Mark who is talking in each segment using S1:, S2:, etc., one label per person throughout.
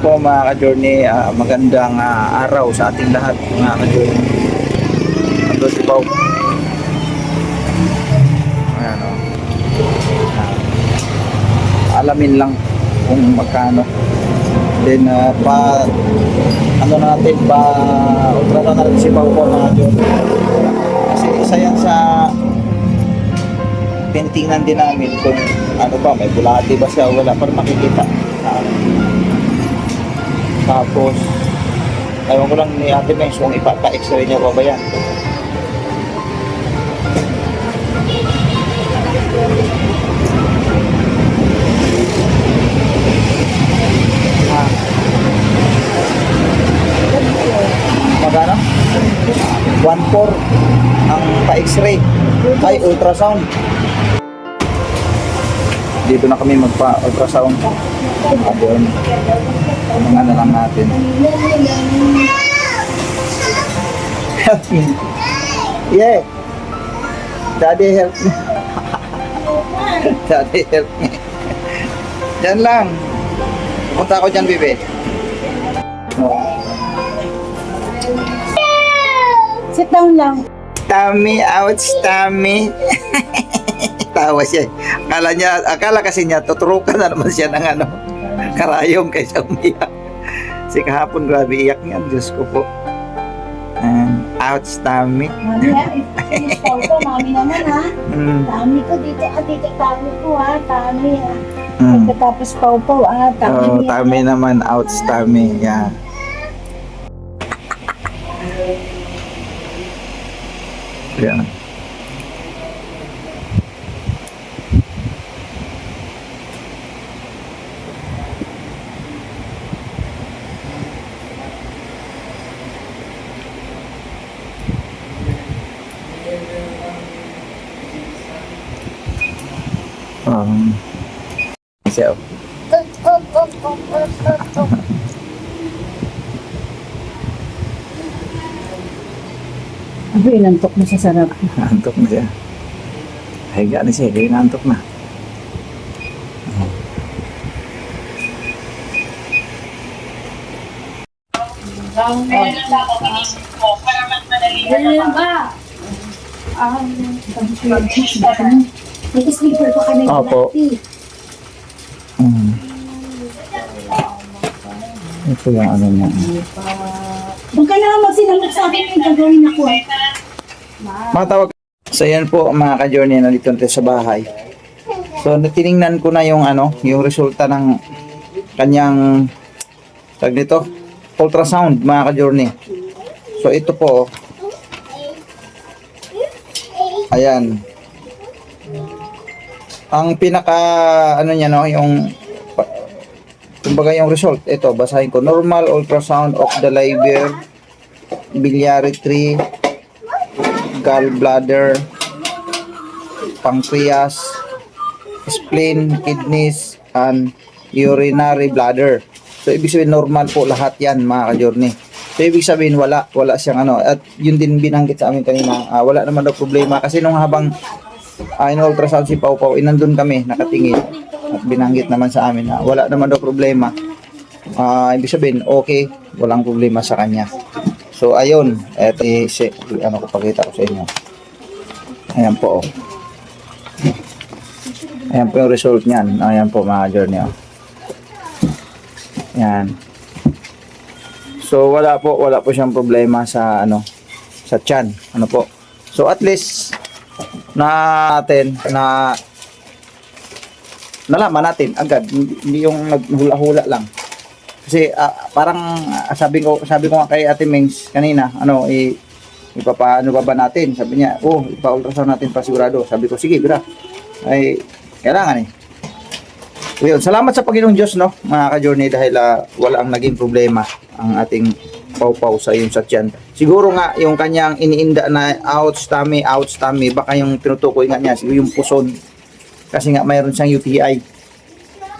S1: po mga ka-journey, magandang araw sa ating lahat mga ka-journey. Ito si Pao. Ayan o. Alamin lang kung magkano. Then ano na natin, ultra na natin si Pao po mga ka-journey. Kasi isa yan sa tinitingnan din namin kung ano ba, may bulati ba siya o wala para makikita. Tapos ayaw ko lang ni Ate Mengs kung ipapa-x-ray niya pa ba yan. Magkano? 1/4 ang pa-x-ray ay ultrasound. Dito na kami magpa-ultrasound. Doon. Mga na lang natin. Help me. Yeah. Daddy help me. Daddy help me. Diyan lang. Punta ako dyan, bebe.
S2: Sit down lang.
S1: Tummy, ouch, tummy. Tawa siya. Akala kasi niya, tuturukan na naman siya ng karayong kaysa umiyak. Kasi kahapon grabe iyak niya. Diyos ko po. Ouch, tummy.
S2: Mami ha, if photo, mami naman ha. Tummy ko dito, dito tummy ko ha, tummy ha. Pagkatapos pau-pau ha, tummy.
S1: Tummy naman, ouch, tummy. Yeah. Yeah. So.
S2: Abi, nantok mo sa sarap.
S1: Nantok na siya. Higa na siya, kaya nantok na.
S2: Ganyan ba? Nag-sleeper pa kami.
S1: Opo. Ito yung ano niya.
S2: Huwag ka na magsinamot sa akin yung gagawin ako.
S1: Matawag. So yan po mga ka-journey, nandito natin sa bahay. So natiningnan ko na yung yung resulta ng kanyang tag nito, ultrasound mga ka-journey. So ito po. Ayan. Ang pinaka niya yung kumbaga yung result, ito basahin ko. Normal ultrasound of the liver, biliary tree, gallbladder, pancreas, spleen, kidneys, and urinary bladder. So ibig sabihin normal po lahat yan mga ka-journey. So ibig sabihin wala siyang at yun din binanggit sa amin kanina, wala naman daw problema kasi nung habang in-ultrasound si Pau Pau, nandun kami nakatingin at binanggit naman sa amin na wala naman daw problema. Ibig sabihin okay, walang problema sa kanya. So ayun, eto ko pakita ko sa inyo. Ayan po. Ayan po yung result niyan. Ayan po mga journey. Ayan. So wala po siyang problema sa sa tiyan. Po. So at least natin na nalaman natin agad, hindi yung naghula-hula lang. Kasi parang sabi ko nga kay Ate Mengs kanina, ipapaano ba natin? Sabi niya, ipa-ultrasound natin pa sigurado. Sabi ko, sige, bira. Ay kailangan So, yun, salamat sa Panginoong Diyos mga ka-journey dahil wala ang naging problema ang ating Pau Pau sa yung sa tiyan. Siguro nga yung kanyang iniinda na ouch tummy, baka yung tinutukoy nga niya siguro yung puson. Kasi nga mayroon siyang UTI.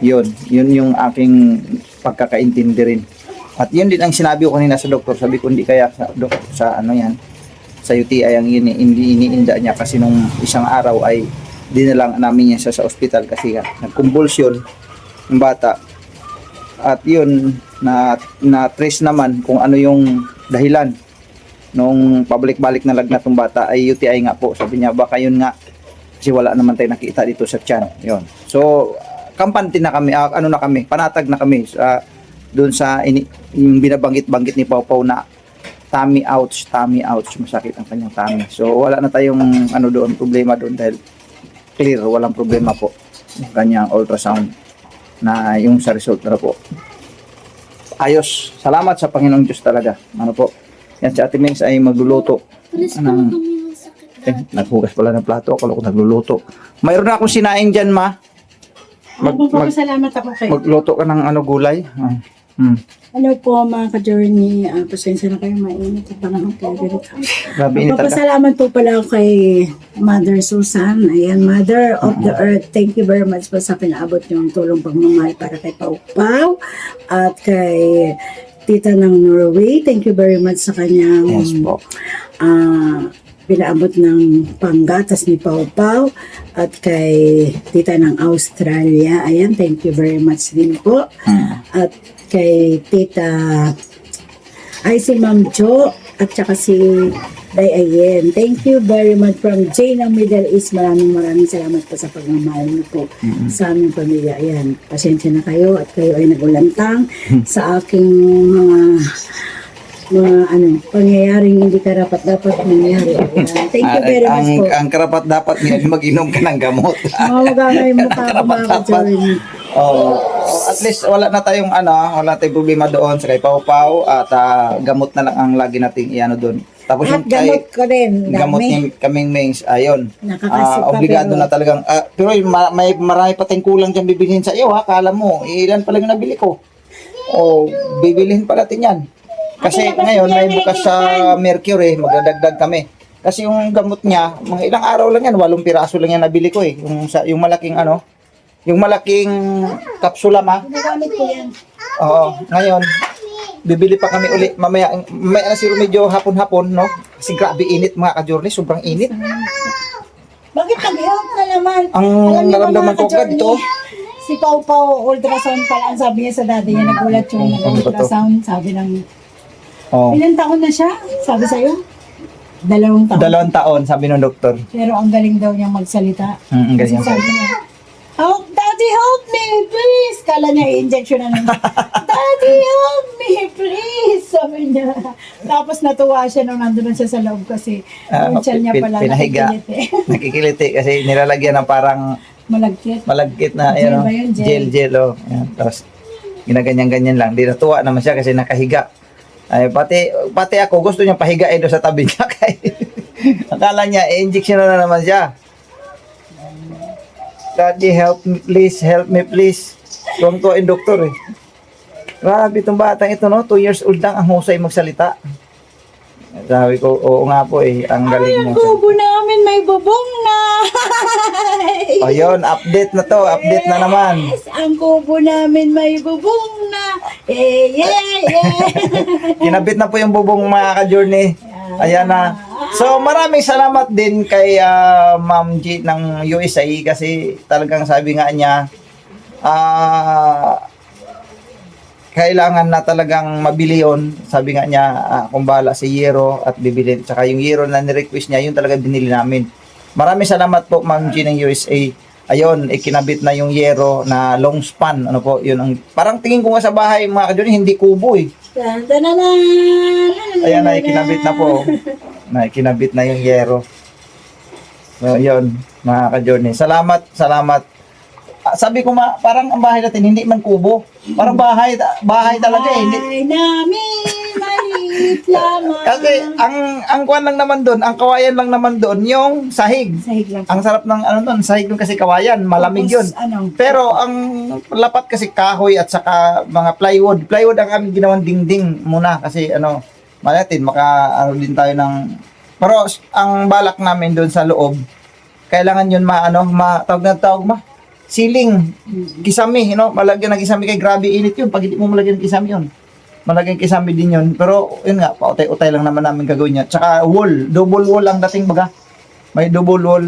S1: Yun yung aking pagkakaintindi rin. At yun din ang sinabi ko kanina sa doktor. Sabi ko hindi kaya sa sa UTI ang iniinda niya kasi nung isang araw ay dinalang namin niya sa ospital kasi nagkumbulsyon yung bata. At yun na trace naman kung ano yung dahilan nung pabalik-balik na lagnat ng bata ay UTI nga po. Sabi niya baka yun nga kasi wala naman tayo nakita dito sa tiyan. Yun. So kampante na kami, ano na kami, panatag na kami doon sa yung binabanggit-banggit ni Pau Pau na tummy ouch, masakit ang kanyang tummy. So wala na tayong ano doon, problema doon dahil clear, walang problema po. Yung kanyang ultrasound na yung sa result na po. Ayos. Salamat sa Panginoong Diyos talaga. Ano po? Yan si Ate Mings ay magluluto. Naghugas pala ng plato. Akala ko nagluluto. Mayroon na akong sinaing dyan, ma.
S2: Magpapasalamat ako kayo.
S1: Magluto ka ng gulay.
S2: Ano po mga ka-journey, pasensya na kayo, mainit at panahon kayo ganito.
S1: Grabe init talaga.
S2: Magpapasalamat po pala ako kay Mother Susan. Ayan, Mother of the Earth, thank you very much po sa pinaabot niyong tulong pagmamahal para kay Pau Pau at kay Tita ng Norway. Thank you very much sa kanyang
S1: Yes po.
S2: pinaabot ng panggatas ni Pau Pau at kay Tita ng Australia. Ayan, thank you very much din po. At kay Tita ay si Ma'am Jo at saka si Dayayen. Thank you very much from Jane ng Middle East. Maraming salamat po sa pagmamahal niyo po sa aming pamilya. Ayan, pasensya na kayo at kayo ay nagulantang sa aking mga pangyayaring hindi karapat-dapat mangyari. Ayan. Thank you very much po.
S1: Ang karapat dapat niya mag-inom ka ng gamot.
S2: Mamagangay mo ka mga ka-journey.
S1: Oh, at least wala na tayong wala tayong problema doon sa kay Pau Pau at gamot na lang ang lagi nating iano doon. Tapos
S2: At gamot ko rin.
S1: gamot ni kaming Mings, ayun.
S2: Nakakasipa,
S1: Obligado
S2: pero-
S1: na talagang pero may marami pa tayong kulang diyan bibilhin sa iyo ha. Kala mo, ilan pa lang yung nabili ko. O bibilhin pa natin 'yan. Kasi ngayon may bukas sa Mercury, magdadagdag kami. Kasi yung gamot niya, mga ilang araw lang yan, 8 piraso lang yan nabili ko eh. Yung malaking yung malaking kapsula ma.
S2: Ginagamit ko yan.
S1: Oo, ngayon, bibili pa kami uli. Mamaya na si medyo hapon-hapon, no? Kasi grabe init mga ka-journey, sobrang init.
S2: Bakit nag-help na naman?
S1: Ang
S2: Alam niyo ba,
S1: naramdaman
S2: mga
S1: ko
S2: ka-journey,
S1: ganito.
S2: Si Pau Pau, ultrasound pala. Ang sabi niya sa daddy niya, nagulat yung
S1: Ano ba to?
S2: ultrasound. Sabi ng,
S1: Oh,
S2: ilang taon na siya? Sabi sa'yo? 2 taon.
S1: 2 taon, sabi ng doktor.
S2: Pero ang galing daw niyang magsalita.
S1: Ang
S2: Kasi
S1: ganyan.
S2: sabi niya, "Oh, Daddy, help me, please!" Kala niya i-injection na naman. "Daddy, help me, please!" Sabi niya. Tapos natuwa siya nung nandun na siya sa loob kasi yung tiyan niya pala
S1: Pinahiga.
S2: nakikiliti.
S1: Nakikiliti kasi nilalagyan ng parang
S2: Malagkit.
S1: malagkit na
S2: Gel
S1: ayan,
S2: ba yun? Gel.
S1: gel oh. Ayan, tapos ginaganyan-ganyan lang. Di natuwa naman siya kasi nakahiga. Ay pati ako gusto niya pahigain doon sa tabi niya kay akala niya injection na naman siya. Daddy, help me please. Tuwang-tuwa yung doktor eh. Grabe itong batang ito no, 2 years old lang ang husay magsalita. Sabi ko, oo nga po eh, ang galing
S2: Ang
S1: niya.
S2: kubo namin may bubong na.
S1: Ayun, update na to, update na naman.
S2: Yes, ang kubo namin may bubong na. Yeah.
S1: Kinabit na po yung bubong mga ka-journey. Ayan na. So maraming salamat din kay Ma'am G ng USA kasi talagang sabi nga niya kailangan na talagang mabili yun. Sabi nga niya kung bahala si Yero at bibili. Tsaka yung Yero na ni-request niya, yun talaga binili namin. Maraming salamat po Ma'am G ng USA. Ayun, ikinabit na yung Yero na long span. Ano po, yun ang parang tingin ko nga sa bahay mga ka-journey, hindi kubo eh. Ayan na, ikinabit na po. Ikinabit na yung Yero. So, yun, mga ka-journey. Salamat. Sabi ko parang ang bahay natin, hindi man kubo. Parang bahay talaga eh. Hindi.
S2: Bahay namin, maliit lamang.
S1: Kasi ang kuwan lang naman doon, ang kawayan lang naman doon, yung sahig.
S2: Sahig lang.
S1: Ang sarap ng doon, sahig doon kasi kawayan, malamig yun.
S2: Tapos,
S1: Pero ang lapat kasi kahoy at saka mga plywood. Plywood ang aming ginawang dingding muna kasi malatin din tayo ng. Pero ang balak namin doon sa loob, kailangan yun tawag ceiling, kisame, malagyan ng kisame kay grabe init yun. Pag hindi mo malagyan ng kisame yun, malagyan ng kisame din yun. Pero yun nga, pautay-utay lang naman namin gagawin niya. Tsaka wall, double wall ang dating baga. May double wall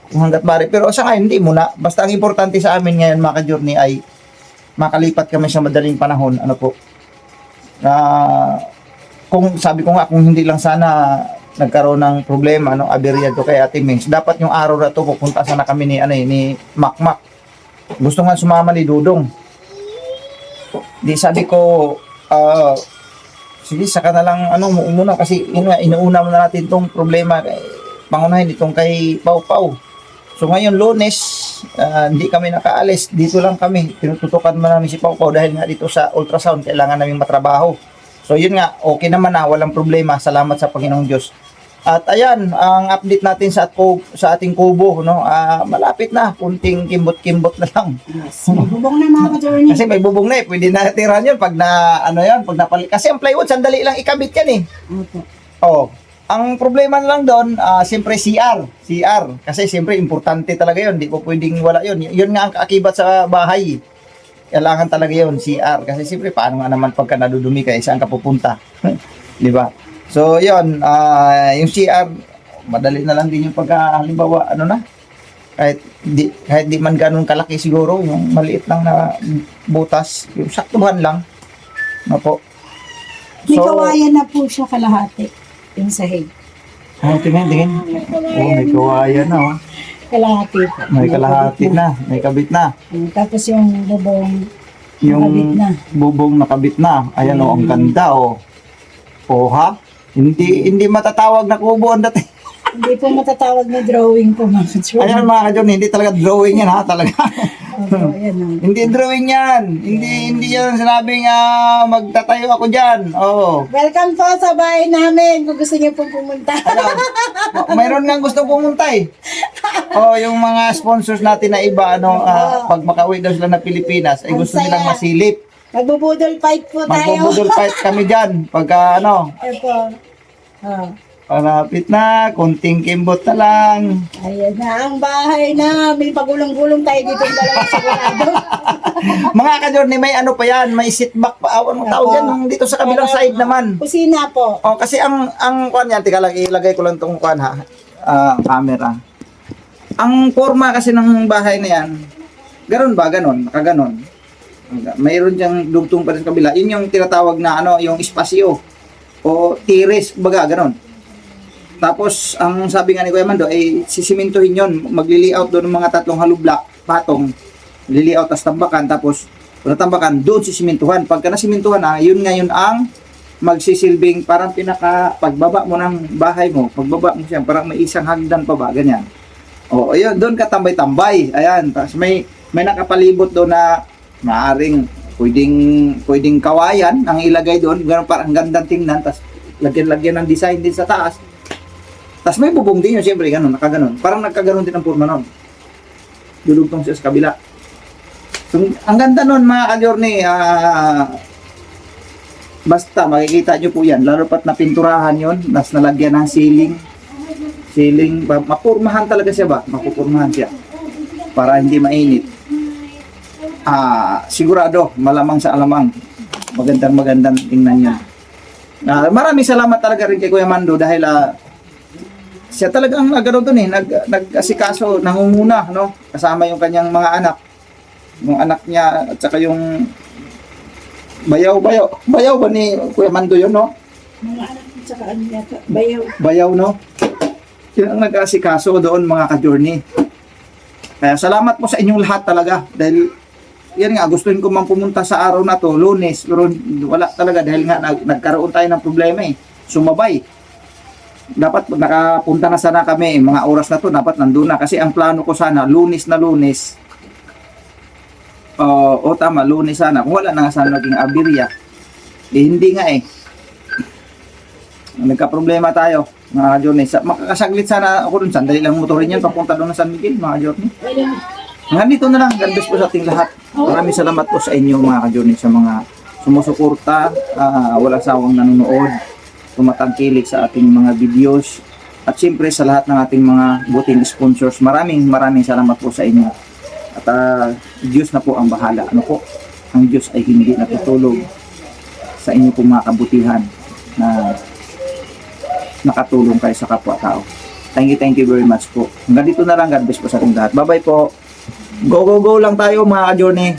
S1: hanggat bari. Pero sa ngayon, hindi muna. Basta ang importante sa amin ngayon mga ka-journey ay makalipat kami sa madaling panahon. Kung sabi ko nga, kung hindi lang sana nagkaroon ng problema, aberya to kay Ate Mings, dapat yung araw na to pupunta sana kami ni Makmak. Gusto nga sumama ni Dudong. Di sabi ko, sige, saka na lang, muna kasi inuuna na natin tong problema, pangunahin itong kay Pau Pau. So ngayon, Lunes, hindi kami nakaalis, dito lang kami, tinututukan mo namin si Pau Pau dahil nga dito sa ultrasound, kailangan namin matrabaho. So yun nga, okay naman na, walang problema, salamat sa Panginoong Diyos. At ayan, ang update natin sa ating kubo, malapit na, kunting kimbot-kimbot na lang.
S2: Yes. May bubong na mga ka-journey.
S1: Kasi may bubong na pwede na tirahan yun pag pag napalit. Kasi ang plywood, sandali lang ikabit yan
S2: Opo.
S1: Oh, ang problema na lang doon, siyempre CR. Kasi siyempre importante talaga yun, di po pwedeng wala yun. Yun nga ang kaakibat sa bahay. Kailangan talaga yun, CR. Kasi siyempre, paano nga naman pagka nadudumi ka, saan ka pupunta? Di ba? So, yun, yung CR, madali na lang din yung halimbawa, kahit di man ganun kalaki siguro, yung maliit lang na butas, yung saktuhan lang. Po.
S2: May kawayan na po siya kalahati. Yung sahig.
S1: Tingin. May kawayan na,
S2: Kalahati po.
S1: May kalahati na, may kabit na.
S2: Tapos yung bubong
S1: Yung
S2: nakabit na.
S1: bubong nakabit na. Ayan ang ganda ha? Hindi matatawag na kubo ang dati.
S2: Hindi po matatawag na drawing po mga ka-journey.
S1: Ayan mga ka-John, hindi talaga drawing yan ha, talaga.
S2: Opo, ayan na.
S1: Hindi drawing yan. Hindi yan sinabing magtatayo ako dyan.
S2: Welcome po sa bahay namin kung gusto niyo pong pumunta.
S1: Mayroon nga gusto pumunta yung mga sponsors natin na iba, pag makauwi daw sila ng Pilipinas, ay gusto
S2: Ang saya.
S1: nilang masilip.
S2: Magbubudol fight po tayo.
S1: Magbubudol fight kami dyan. Pagka
S2: Ito.
S1: malapit na, kunting kimbot na lang.
S2: Ayan na ang bahay na. May pagulong-gulong tayo dito ng dalawa sigurado.
S1: Mga ka-Journey, may pa yan, may sit back pa. Ano tawag yan dito sa kabilang side naman.
S2: Kusina po.
S1: Kasi ang kuan yan, tika lang, ilagay ko lang tong kuan camera. Ang forma kasi ng bahay na yan, ganon ba, nakaganon. Mayroon diyang dugtong pa rin sa kabila. Yun yung tinatawag na yung espasyo o tiris, baga, ganon. Tapos, ang sabi nga ni Kuya Mando, ay sisimintuhin yun. Magli-layout doon ng mga 3 hollow block, patong. Li-layout, tas tambakan. Tapos, kung natambakan, doon sisimintuhan. Pagka nasimintuhan yun ngayon ang magsisilbing parang pagbaba mo ng bahay mo, pagbaba mo siya, parang may isang hagdan pa ba, ganyan. Ayun, doon ka tambay-tambay. Ayan, tapos may nakapalibot doon na maaring pwedeng kawayan ang ilagay doon, ganun parang gandang tingnan, tapos lagyan ng design din sa taas. Tapos may bubong din yun, siyempre, ganun, nakaganon. Parang nagkaganon din ang forma nun. Dulugtong siya sa kabila. So, ang ganda nun, mga ka-Journey, basta, makikita nyo po yan, lalo pat napinturahan yun, tapos nalagyan ng ceiling, mapurmahan talaga siya ba? Mapupurmahan siya. Para hindi mainit. Sigurado, malamang sa alamang. Magandang tingnan yan. Maraming salamat talaga rin kay Kuya Mando dahil siya talagang nagkaroon doon nag-asikaso, nangunguna, kasama yung kanyang mga anak. Yung anak niya at saka yung bayaw ba ni Kuya Mando yun,
S2: Mga anak at saka yata,
S1: bayaw, yun ang nag-asikaso doon, mga ka-Journey. Kaya salamat po sa inyong lahat talaga dahil yan nga, gustuin ko man pumunta sa araw na to, Lunes, pero wala talaga dahil nga nagkaroon tayo ng problema sumabay. Dapat nakapunta na sana kami, mga oras na to, dapat nandun na. Kasi ang plano ko sana, Lunes, tama, Lunes sana. Kung wala na nga sana naging aberya, hindi nga nagka-problema tayo, mga Journey. Makakasaglit sana ako dun, sandali lang motorin yan, papunta doon na San Miguel, mga Journey. Hanggang dito na lang, God bless po sa ating lahat. Maraming salamat po sa inyo, mga ka-Journey, sa mga sumusuporta, walang sawang nanonood, tumatangkilik sa ating mga videos, at siyempre sa lahat ng ating mga buting sponsors. Maraming salamat po sa inyo. At Diyos na po ang bahala. Ang Diyos ay hindi natutulog sa inyo pong mga kabutihan na nakatulong kayo sa kapwa-tao. Thank you very much po. Hanggang dito na lang, God bless po sa ating lahat. Bye-bye po. Go lang tayo, mga ka-Journey.